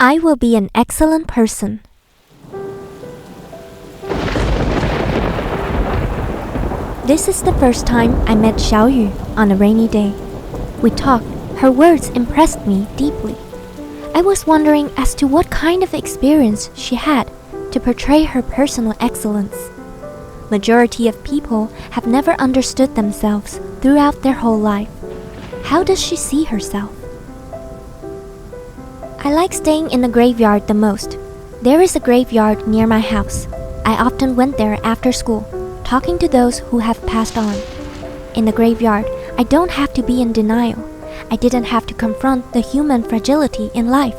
I will be an excellent person. This is the first time I met Xiaoyu on a rainy day. We talked. Her words impressed me deeply. I was wondering as to what kind of experience she had to portray her personal excellence. Majority of people have never understood themselves throughout their whole life. How does she see herself? I like staying in the graveyard the most. There is a graveyard near my house. I often went there after school, talking to those who have passed on. In the graveyard, I don't have to be in denial. I didn't have to confront the human fragility in life.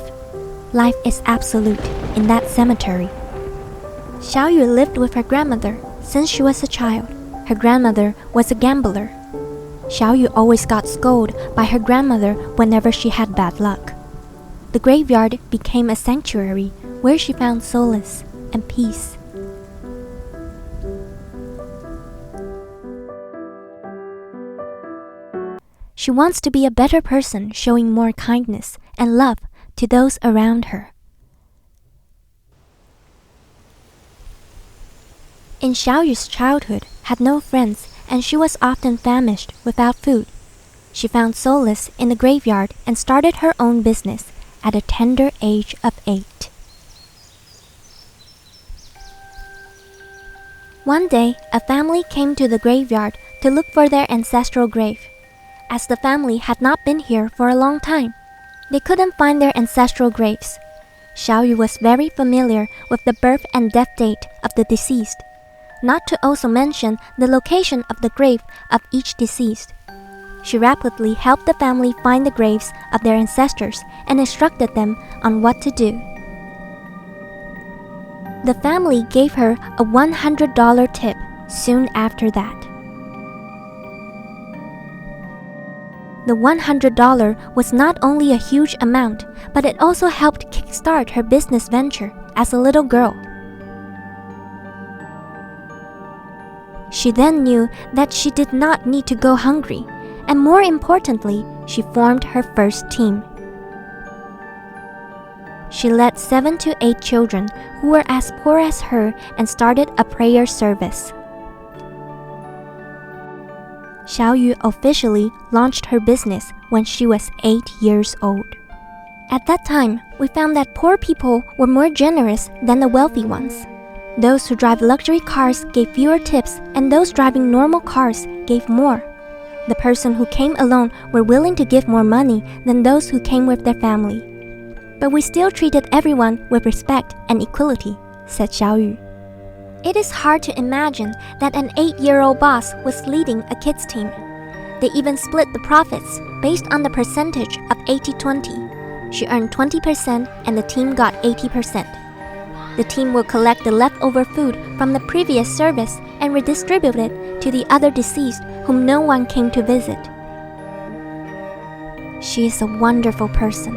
Life is absolute in that cemetery. Xiaoyu lived with her grandmother since she was a child. Her grandmother was a gambler. Xiaoyu always got scolded by her grandmother whenever she had bad luck. The graveyard became a sanctuary where she found solace and peace. She wants to be a better person, showing more kindness and love to those around her. In Xiaoyu's childhood, had no friends, and she was often famished without food. She found solace in the graveyard and started her own business at a tender age of 8. One day, a family came to the graveyard to look for their ancestral grave. As the family had not been here for a long time, they couldn't find their ancestral graves. Xiaoyu was very familiar with the birth and death date of the deceased, not to also mention the location of the grave of each deceased. She rapidly helped the family find the graves of their ancestors and instructed them on what to do. The family gave her a $100 tip soon after that. The $100 was not only a huge amount, but it also helped kickstart her business venture as a little girl. She then knew that she did not need to go hungry, and more importantly, she formed her first team. She led 7 to 8 children who were as poor as her and started a prayer service. Xiaoyu officially launched her business when she was 8 years old. At that time, we found that poor people were more generous than the wealthy ones. Those who drive luxury cars gave fewer tips, and those driving normal cars gave more. The person who came alone were willing to give more money than those who came with their family. But we still treated everyone with respect and equality, said Xiaoyu. It is hard to imagine that an 8-year-old boss was leading a kids team. They even split the profits based on the percentage of 80-20. She earned 20% and the team got 80%. The team will collect the leftover food from the previous service and redistribute it to the other deceased whom no one came to visit. She is a wonderful person.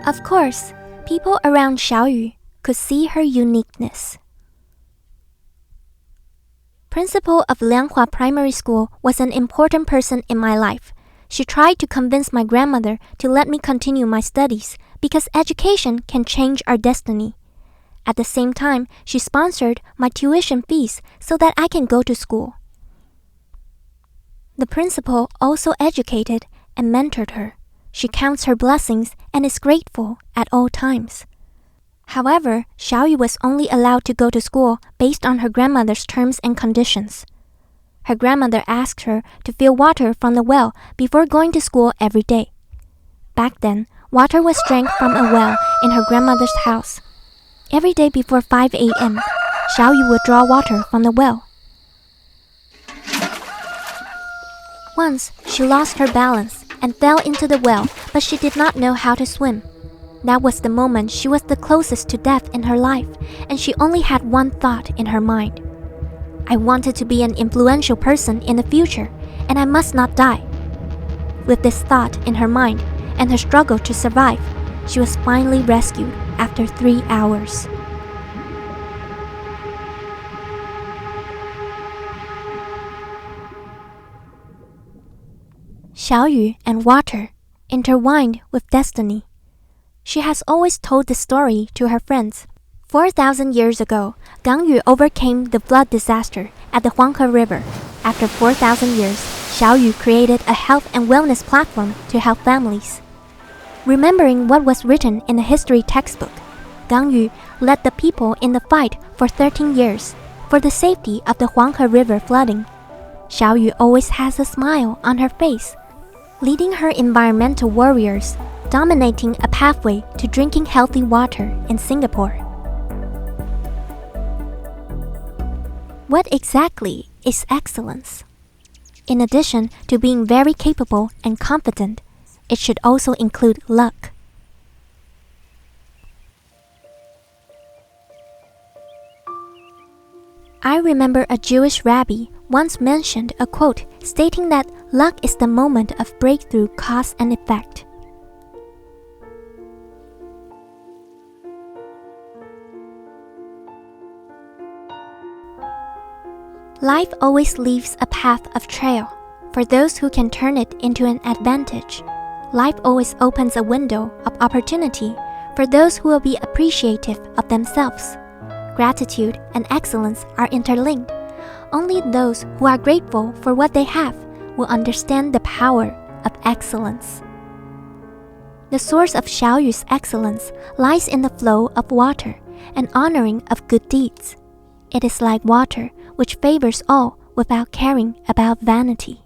Of course, people around Xiaoyu could see her uniqueness. Principal of Lianghua Primary School was an important person in my life. She tried to convince my grandmother to let me continue my studies because education can change our destiny. At the same time, she sponsored my tuition fees so that I can go to school. The principal also educated and mentored her. She counts her blessings and is grateful at all times. However, Xiaoyu was only allowed to go to school based on her grandmother's terms and conditions. Her grandmother asked her to fill water from the well before going to school every day. Back then, water was drank from a well in her grandmother's house. Every day before 5 a.m., Xiaoyu would draw water from the well. Once, she lost her balance and fell into the well, but she did not know how to swim. That was the moment she was the closest to death in her life, and she only had one thought in her mind. I wanted to be an influential person in the future, and I must not die. With this thought in her mind and her struggle to survive, she was finally rescued after 3 hours. Xiaoyu and water intertwined with destiny. She has always told this story to her friends. 4,000 years ago, Gang Yu overcame the flood disaster at the Huanghe River. After 4,000 years, Xiao Yu created a health and wellness platform to help families. Remembering what was written in a history textbook, Gang Yu led the people in the fight for 13 years for the safety of the Huanghe River flooding. Xiao Yu always has a smile on her face, leading her environmental warriors, dominating a pathway to drinking healthy water in Singapore. What exactly is excellence? In addition to being very capable and confident, it should also include luck. I remember a Jewish rabbi once mentioned a quote stating that luck is the moment of breakthrough cause and effect. Life always leaves a path of trail for those who can turn it into an advantage. Life always opens a window of opportunity for those who will be appreciative of themselves. Gratitude and excellence are interlinked. Only those who are grateful for what they have will understand the power of excellence. The source of Xiao Yu's excellence lies in the flow of water and honoring of good deeds. It is like water which favors all without caring about vanity.